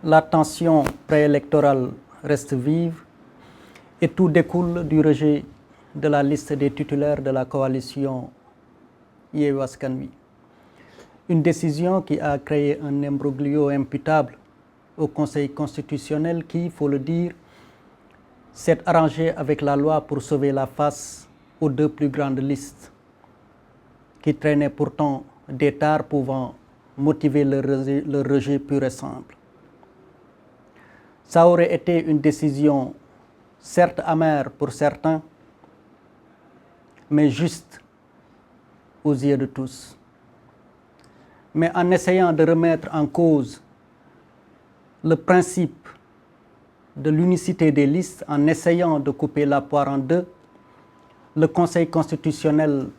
La tension préélectorale reste vive et tout découle du rejet de la liste des titulaires de la coalition Yewwi Askan Wi. Une décision qui a créé un imbroglio imputable au Conseil constitutionnel qui, il faut le dire, s'est arrangé avec la loi pour sauver la face aux deux plus grandes listes qui traînaient pourtant des tares pouvant motiver le rejet pur et simple. Ça aurait été une décision certes amère pour certains, mais juste aux yeux de tous. Mais en essayant de remettre en cause le principe de l'unicité des listes, en essayant de couper la poire en deux, le Conseil constitutionnel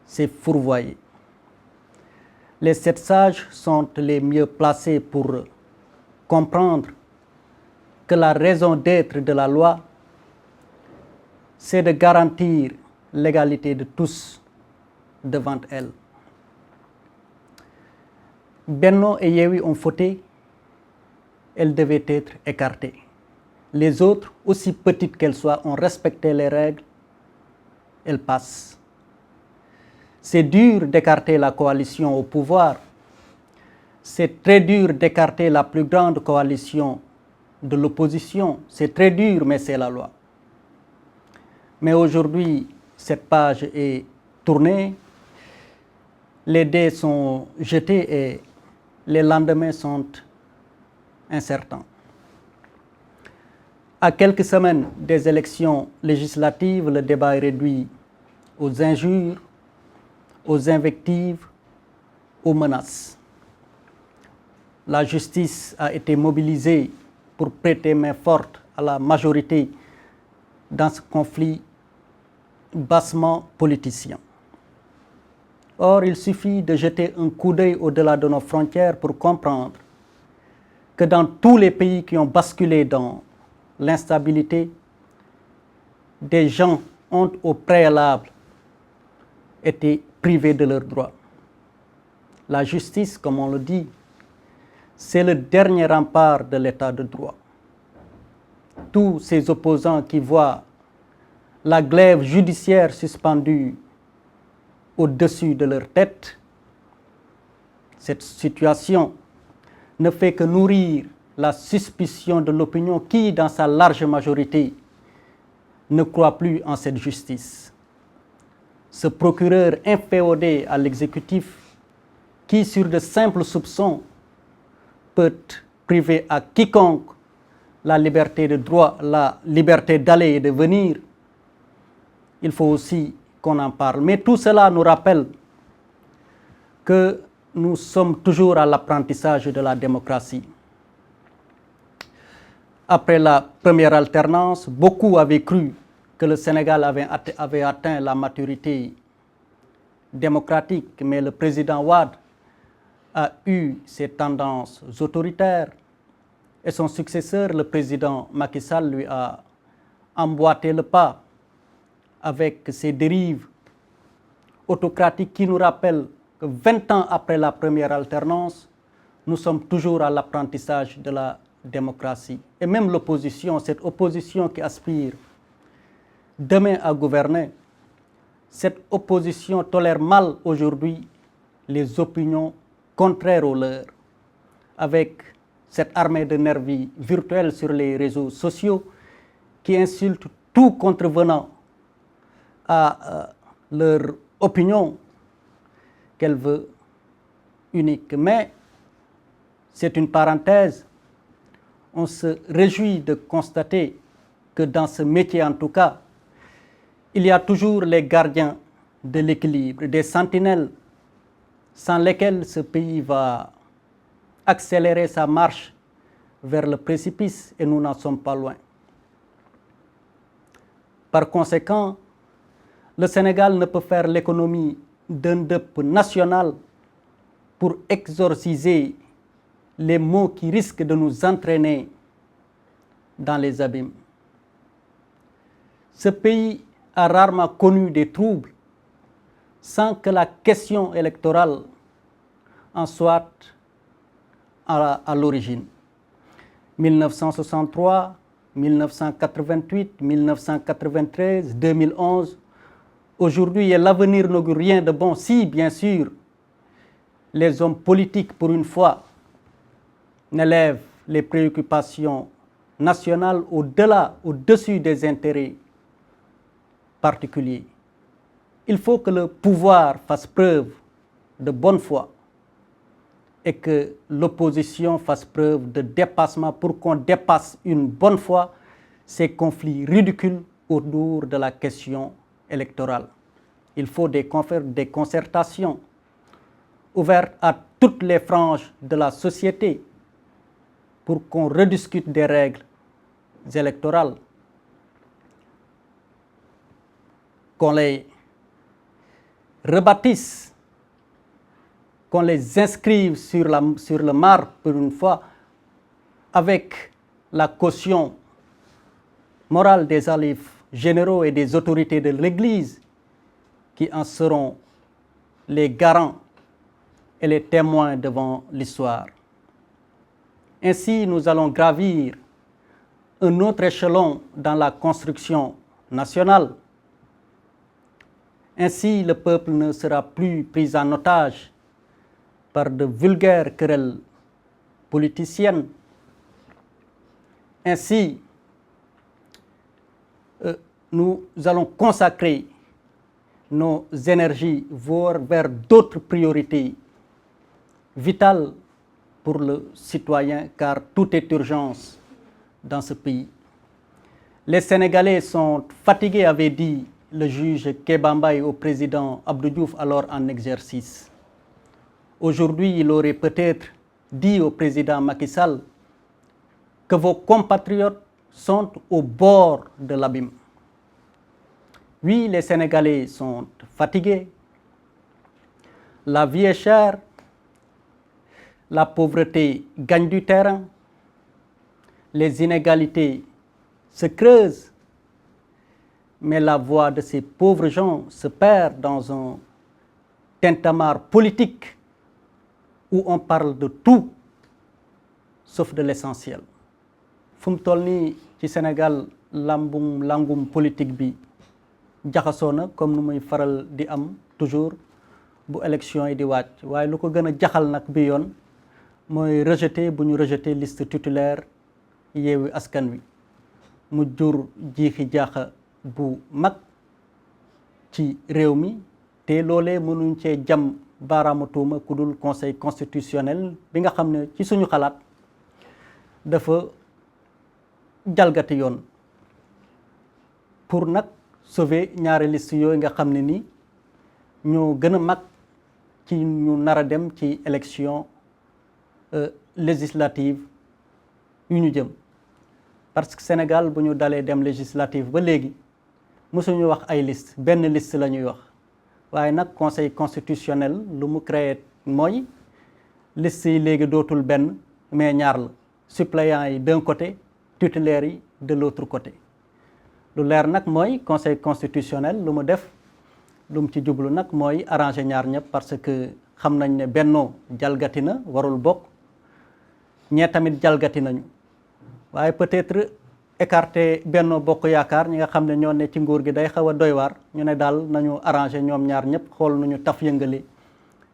s'est fourvoyé. Les 7 sages sont les mieux placés pour comprendre que la raison d'être de la loi, c'est de garantir l'égalité de tous devant elle. Benno et Yewwi ont fauté, elles devaient être écartées. Les autres, aussi petites qu'elles soient, ont respecté les règles, elles passent. C'est dur d'écarter la coalition au pouvoir, c'est très dur d'écarter la plus grande coalition de l'opposition, c'est très dur, mais c'est la loi. Mais aujourd'hui, cette page est tournée, les dés sont jetés et les lendemains sont incertains. À quelques semaines des élections législatives, le débat est réduit aux injures, aux invectives, aux menaces. La justice a été mobilisée pour prêter main forte à la majorité dans ce conflit bassement politicien. Or, il suffit de jeter un coup d'œil au-delà de nos frontières pour comprendre que dans tous les pays qui ont basculé dans l'instabilité, des gens ont au préalable été privés de leurs droits. La justice, comme on le dit, c'est le dernier rempart de l'état de droit. Tous ces opposants qui voient la glaive judiciaire suspendue au-dessus de leur tête, cette situation ne fait que nourrir la suspicion de l'opinion qui, dans sa large majorité, ne croit plus en cette justice. Ce procureur inféodé à l'exécutif qui, sur de simples soupçons, peut priver à quiconque la liberté de droit, la liberté d'aller et de venir, il faut aussi qu'on en parle. Mais tout cela nous rappelle que nous sommes toujours à l'apprentissage de la démocratie. Après la première alternance, beaucoup avaient cru que le Sénégal avait atteint la maturité démocratique, mais le président Wade a eu ses tendances autoritaires et son successeur, le président Macky Sall, lui a emboîté le pas avec ses dérives autocratiques qui nous rappellent que 20 ans après la première alternance, nous sommes toujours à l'apprentissage de la démocratie. Et même l'opposition, cette opposition qui aspire demain à gouverner, cette opposition tolère mal aujourd'hui les opinions contraires aux leurs, avec cette armée de nervis virtuels sur les réseaux sociaux qui insultent tout contrevenant à leur opinion qu'elle veut unique. Mais c'est une parenthèse. On se réjouit de constater que dans ce métier, en tout cas, il y a toujours les gardiens de l'équilibre, des sentinelles sans lesquels ce pays va accélérer sa marche vers le précipice et nous n'en sommes pas loin. Par conséquent, le Sénégal ne peut faire l'économie d'un deuil national pour exorciser les maux qui risquent de nous entraîner dans les abîmes. Ce pays a rarement connu des troubles sans que la question électorale en soit à l'origine. 1963, 1988, 1993, 2011. Aujourd'hui, et l'avenir n'augure rien de bon si, bien sûr, les hommes politiques, pour une fois, n'élèvent les préoccupations nationales au-delà, au-dessus des intérêts particuliers. Il faut que le pouvoir fasse preuve de bonne foi et que l'opposition fasse preuve de dépassement pour qu'on dépasse une bonne fois ces conflits ridicules autour de la question électorale. Il faut des concertations ouvertes à toutes les franges de la société pour qu'on rediscute des règles électorales, qu'on les rebâtisse, qu'on les inscrive sur le marbre pour une fois, avec la caution morale des khalifes généraux et des autorités de l'Église qui en seront les garants et les témoins devant l'histoire. Ainsi, nous allons gravir un autre échelon dans la construction nationale. Ainsi, le peuple ne sera plus pris en otage par de vulgaires querelles politiciennes. Ainsi, nous allons consacrer nos énergies vers d'autres priorités vitales pour le citoyen, car tout est urgence dans ce pays. Les Sénégalais sont fatigués, avait dit le juge Kéba Mbaye au président Abdou Diouf, alors en exercice. Aujourd'hui, il aurait peut-être dit au président Macky Sall que vos compatriotes sont au bord de l'abîme. Oui, les Sénégalais sont fatigués. La vie est chère. La pauvreté gagne du terrain. Les inégalités se creusent. Mais la voix de ces pauvres gens se perd dans un tintamarre politique où on parle de tout sauf de l'essentiel. fu mu toll nii ci Sénégal langum politique bi jaxasoo na comme nu muy faral di am toujours bu élection yi di wàcc, waaye lu ko gën a jaxal nag bi yoon mooy bu ñu rejeté liste titulaire Yewwi Askan Wi mu jur jiixi jaaxa bu mag ci réew mi te loolee mënuñ cee jam baaraamu tuuma ku dul conseil constitutionnel bi nga xam ne ci suñu xalaat dafa jalgati yoon pour nag sauver ñaari liste yooyu nga xam ne ni ñoo gën a mag ci ñu nar a dem ci élection législative yu ñu jëm. Parce que Sénégal bu ñu dalee dem législative ba léegi mësuñu wax ay liste benn liste la ñuy wax waaye nag conseil constitutionnel lu mu créé mooy liste yi léegi dootul benn mais ñaar la, suppléants yi d'un côté, titulaires yi de l'autre côté. lu leer nag mooy conseil constitutionnel lu mu def lu mu ci jublu nag mooy arranger ñaar ñëpp parce que xam nañ ne Benno jalgati na warul bokk ñee tamit jalgati nañu waaye peut-être écarter Benno Bokk Yaakaar ñi nga xam ne ñoo ne ci nguur gi day xaw a doy waar ñu ne daal nañu arranger ñoom ñaar ñëpp xool nu ñu taf yëngale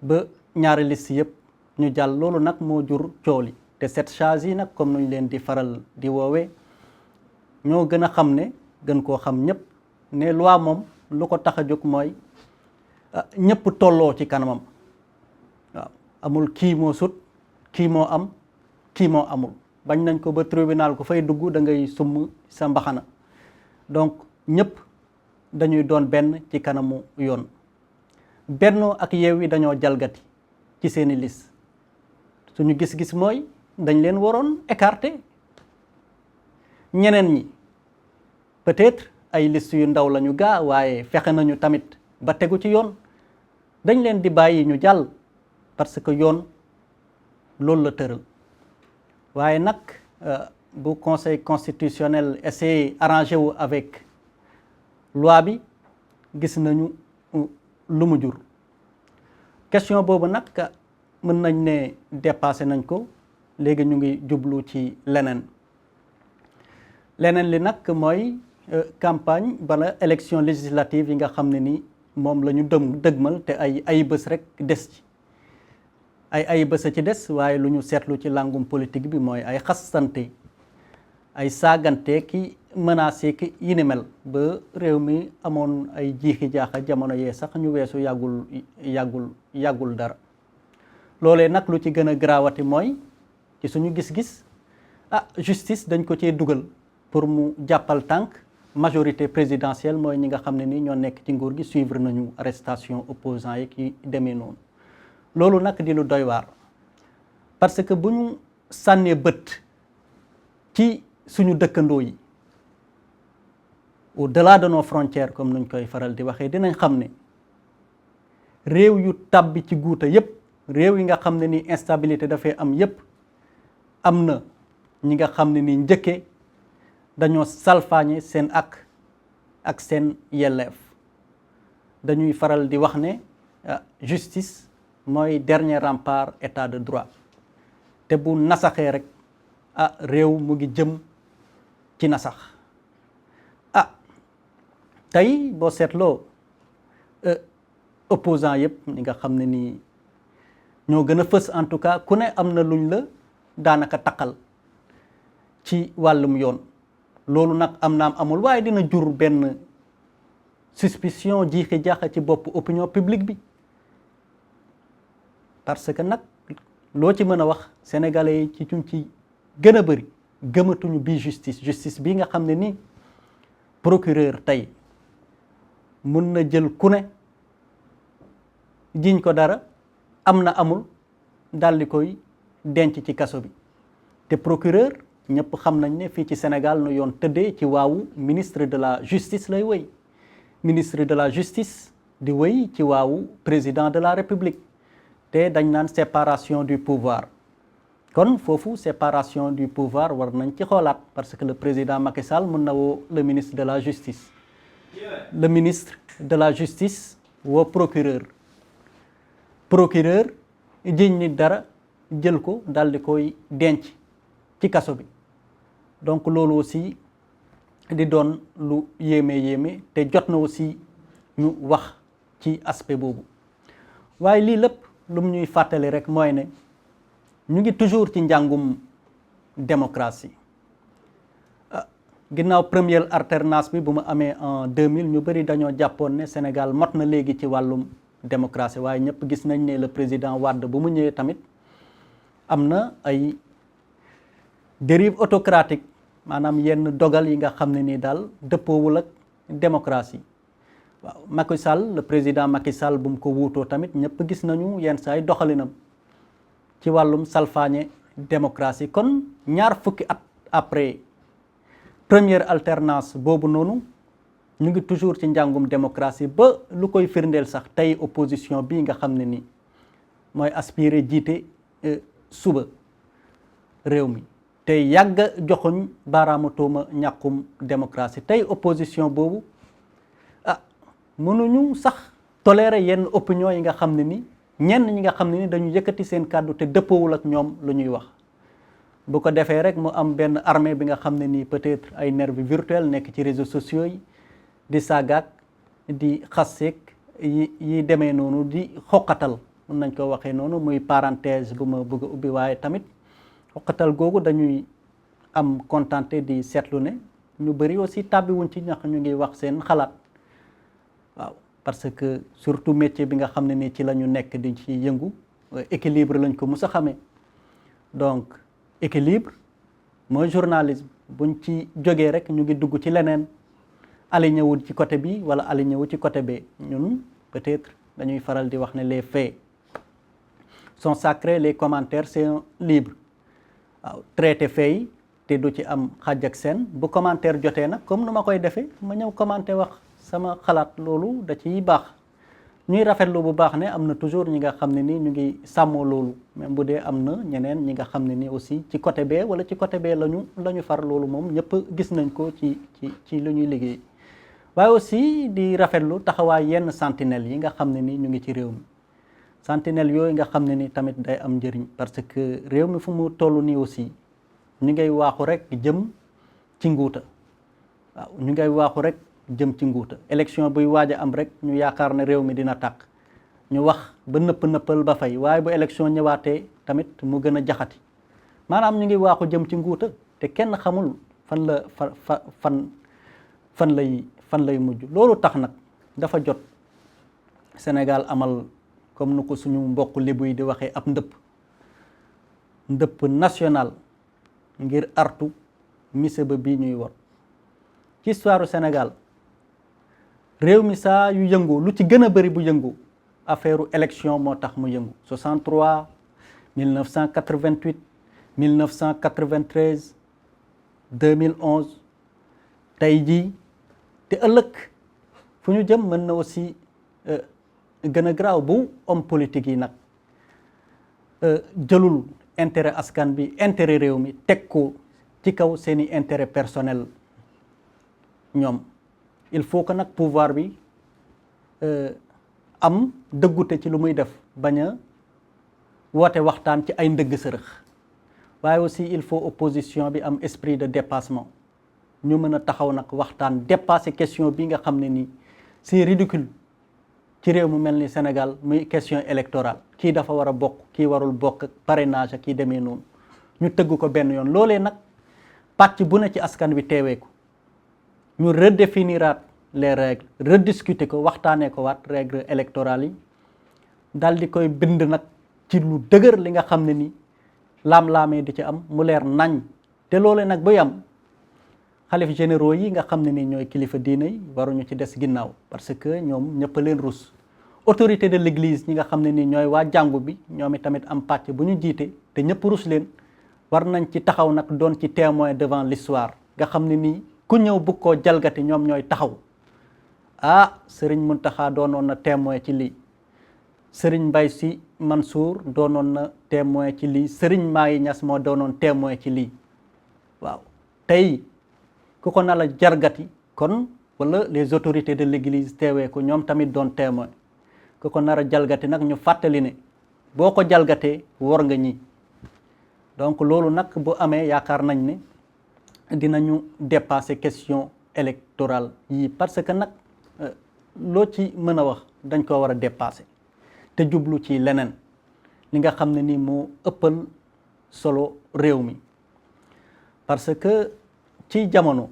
ba ñaari liste yëpp ñu jàll. loolu nag moo jur coow li te cette charge yi nag comme nuñ leen di faral di woowee ñoo gën a xam ne gën koo xam ñëpp ne loi moom lu ko tax a jóg mooy ñëpp tolloo ci kanamam waaw amul kii moo sut kii moo am kii moo amul bañ nañ ko ba tribunal ko fay dugg da ngay summ sa mbaxana donc ñëpp dañuy doon benn ci kanamu yoon. Benno ak Yewwi dañoo jalgati ci seeni liste suñu gis-gis mooy dañ leen waroon écarter. ñeneen ñi peut-être ay liste yu ndaw lañu gaa waaye fexe nañu tamit ba tegu ci yoon dañ leen di bàyyi ñu jàll parce que yoon loolu la tëral waaye nag bu conseil constitutionnel essayé arrangé wu avec loi bi gis nañu lu mu jur. question boobu nag mën nañ ne dépassé nañ ko léegi ñu ngi jublu ci leneen li nag mooy campagne bala élection législative yi nga xam ne ni moom la ñu dëgmal te ay bés rek des ci ay bés a ci des waaye lu ñu seetlu ci langum politique bi mooy ay xastante ay saagante ki menacé ki yi ni mel ba réew mi amoon ay jiixi jaaxa jamono yee sax ñu weesu yàggul dara loolee nag lu ci gën a garaawati mooy ci suñu gis-gis justice dañ ko cee dugal pour mu jàppal tànk majorité présidentielle mooy ñi nga xam ne ni ñoo nekk ci nguur gi suivre nañu arrestation opposants yi ki demee noonu loolu nag di lu doy waar parce que bu ñu sànnee bët ci suñu dëkkandoo yi au-delà de nos frontières comme nuñ koy faral di waxee dinañ xam ne réew yu tàbbi ci guuta yépp réew yi nga xam ne ni instabilité dafay am yépp am na ñi nga xam ne ni njëkkee dañoo salfaañe seen ak seen yelleef dañuy faral di wax ne justice mooy dernier rempart état de droit te bu nasaxee rek réew mu ngi jëm ci nasax tey boo seetloo opposant yëpp ñi nga xam ne nii ñoo gën a fës en tout cas ku ne am na luñ la daanaka taqal ci wàllum yoon loolu nag am naam amul waaye dina jur benn suspicion jiixi jaaxa ci bopp opinion publique bi parce que nag loo ci mën a wax sénégalais yi ci gën a bëri gëmatuñu bii justice bii nga xam ne ni procureur tey mun na jël ku ne jiñ ko dara am na amul daal di koy denc ci kaso bi te procureur ñëpp xam nañ ne fii ci Sénégal nu yoon tëddee ci waawu ministre de la justice lay wéy ministre de la justice di wéy ci waawu président de la république te dañ naan séparation du pouvoir kon foofu séparation du pouvoir war nañ ci xoolaat parce que le président Macky Sall mën na woo le ministre de la justice le ministre de la justice woo procureur jiñ nit dara jël ko daal di koy denc ci kaso bi donc loolu aussi di doon lu yéeme te jot na aussi ñu wax ci aspect boobu waaye lii lépp lu mu ñuy fàttali rek mooy ne ñu ngi toujours ci njàngum démocratie ginnaaw première alternance bi bu mu amee en 2000 ñu bëri dañoo jàppoon ne Sénégal mot na léegi ci wàllum démocratie waaye ñëpp gis nañ ne le président Wade bu mu ñëwee tamit am na ay dérive autocratique maanaam yenn dogal yi nga xam ne nii daal dëppoowul ak démocratie waaw Macky Sall le président Macky Sall bu mu ko wuutoo tamit ñëpp gis nañu yenn saay doxalinam ci wàllum salfaañe démocratie kon ñaar fukki at après première alternance boobu noonu ñu ngi toujours ci njàngum démocratie ba lu koy firndeel sax tey opposition bii nga xam ne ni mooy aspirer jiite suba réew mi tey yàgg joxuñ baaraamu tuuma ñàkkum démocratie tey opposition boobu mënuñu sax tolérer yenn opinion yi nga xam ne ni ñenn ñi nga xam ne ni dañu yëkkati seen kàddu te dëppoowul ak ñoom lu ñuy wax bu ko defee rek mu am benn armée bi nga xam ne nii peut-être ay nervis virtuels nekk ci réseaux sociaux yi di saagaak di xasseek yi demee noonu di xoqatal mun nañ ko waxee noonu muy parenthèse bu ma bëgg a ubbi waaye tamit xoqatal googu dañuy am contenté di seetlu ne ñu bëri aussi tàbbiwuñ ci ñax ñu ngi wax seen xalaat waaw parce que surtout métier bi nga xam ne nii ci la ñu nekk di ci yëngu équilibre lañ ko mus a xamee donc équilibre mooy journalisme buñ ci jógee rek ñu ngi dugg ci leneen aligné wu ci côté bi wala aligné wu ci côté B ñun peut-être dañuy faral di wax ne les faits sont sacrés les commentaires c'est un libre waaw traité faits yi te du ci am xàjj ak seen bu commentaire jotee nag comme nu ma koy defee ma ñëw commenté wax sama xalaat loolu da ciy baax ñuy rafetlu bu baax ne am na toujours ñi nga xam ne ni ñu ngi sàmmoo loolu même bu dee am na ñeneen ñi nga xam ne ni aussi ci côté B wala ci côté B la ñu far loolu moom ñëpp gis nañ ko ci lu ñuy liggéey waaye aussi di rafetlu taxawaay yenn sentinelles yi nga xam ne ni ñu ngi ci réew mi sentinelle yooyu nga xam ne ni tamit day am njëriñ parce que réew mi fu mu toll nii aussi ñu ngay waaxu rek jëm ci nguuta waaw ñu ngay waaxu rek jëm ci nguuta élection buy waaj a am rek ñu yaakaar ne réew mi dina tàkk ñu wax ba nëppal ba fay waaye bu élection ñëwaatee tamit mu gën a jaxati maanaam ñu ngi waaxu jëm ci nguuta te kenn xamul fan lay mujj. loolu tax nag dafa jot Sénégal amal comme nu ko suñu mbokk lébu yi di waxee ab ndëpp national ngir artu musiba bii ñuy wor ci histoire Sénégal réew mi saa yu yëngu lu ci gën a bëri bu yëngu affaire élection moo tax mu yëngu 63 1988 1993 2011 tey jii te ëllëg fu ñu jëm mën na aussi gën a garaaw bu homme politique yi nag jëlul intérêt askan bi intérêt réew mi teg ko ci kaw seeni intérêt personnel ñoom il faut que nag pouvoir bi am dëggute ci lu muy def bañ a woote waxtaan ci ay ndëgg sërëx waaye aussi il faut opposition bi am esprit de dépassement ñu mën a taxaw nag waxtaan dépasser question bi nga xam ne nii c'est ridicule ci réew mu mel ni Sénégal muy question électorale kii dafa war a bokk kii warul bokk parrainage kii demee noonu ñu tëgg ko benn yoon loolee nag pàcc bu ne ci askan wi teewee ko ñu redéfiniraat les règles rediscuter ko waxtaanee ko waat règles électorales yi daal di koy bind nag ci lu dëgër li nga xam ne ni laam-laamee di ci am mu leer nañ te loolee nag buy am xalif généraux yi nga xam ne ni ñooy kilifa diine yi waruñu ci des ginnaaw parce que ñoom ñëpp a leen rus autorité de l'église ñi nga xam ne ni ñooy waa jàngu bi ñoom itamit am pàcc bu ñu jiite te ñëpp rus leen war nañ ci taxaw nag doon ci témoin devant l'histoire nga xam ne nii ku ñëw bugg koo jalgati ñoom ñooy taxaw Serigne Mountakha doonoon na témoin ci lii Serigne Mbaye Sy Mansour doonoon na témoin ci lii Serigne Mahi Niass moo doonoon témoin ci lii waaw tey ku ko na la jargati kon wala les autorités de l'église teewee ko ñoom tamit doon témoin ku ko nar a jalgati nag ñu fàttali ne boo ko jalgatee wor nga ñi donc loolu nag bu amee yaakaar nañ ne dinañu dépasser question électorale yi parce que nag loo ci mën a wax dañ ko war a dépasser te jublu ci leneen li nga xam ne ni moo ëppal solo réew mi parce que ci jamono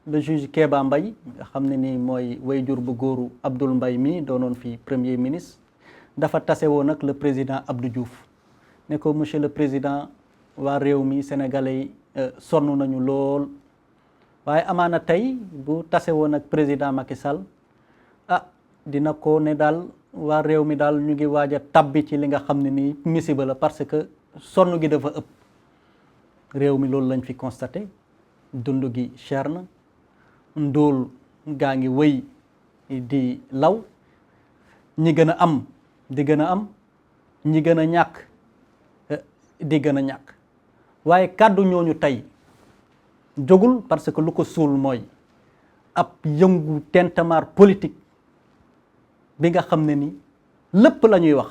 le juge Kéba Mbaye nga xam ne ni mooy wayjur bu góoru Abdoul Mbaye mi doonoon fi premier ministre dafa tase woon nag le président Abdou Diouf ne ko monsieur le président waa réew mi sénégalais yi sonn nañu lool waaye amaana tey bu tase woon ak président Macky Sall dina ko ne daal waa réew mi daal ñu ngi waaj a tabbi ci li nga xam ne nii misiba la parce que sonn gi dafa ëpp réew mi loolu lañ fi constaté dund gi cher na ndóol gaa ngi wëy di law ñi gën a am di gën a am ñi gën a ñàkk di gën a ñàkk waaye kàddu ñooñu tey jógul parce que lu ko suul mooy ab yëngu tentamar politique bi nga xam ne ni lépp la ñuy wax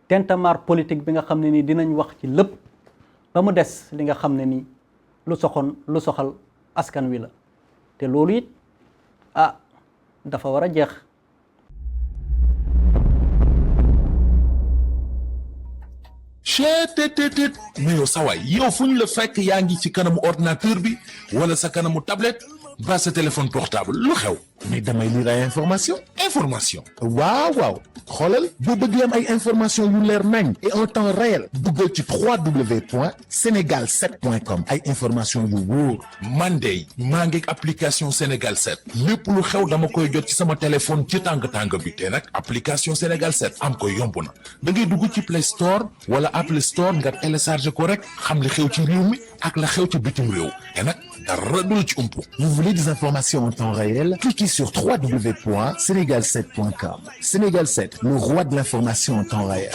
tentamar politique bi nga xam ne ni dinañ wax ci lépp ba mu des li nga xam ne ni lu soxal askan wi la te loolu it dafa war a jeex. cheetetetet mais yow sawaay yow fu ñu la fekk yaa ngi ci kanamu ordinateur bi wala sa kanamu tablette ba sa téléphone portable lu xew mais damay lire ay information waaw xoolal boo bëgg am ay information yu leer nañ et en temps réel duggal ci www.senegal7.com ay information yu wóor man de maa ngi application Sénégal 7 lépp lu xew dama koy jot ci sama téléphone ci tàng bi te nag application Sénégal 7 am ko yomb na da ngay dugg ci Play Store wala Apple Store nga télécharge ko rek xam li xew ci réew mi ak la xew ci bitim réew te nag dara du la ci umpu. Vous voulez des informations en temps réel? Cliquez sur www.senegal7.com. Sénégal 7, le roi de l'information en temps réel.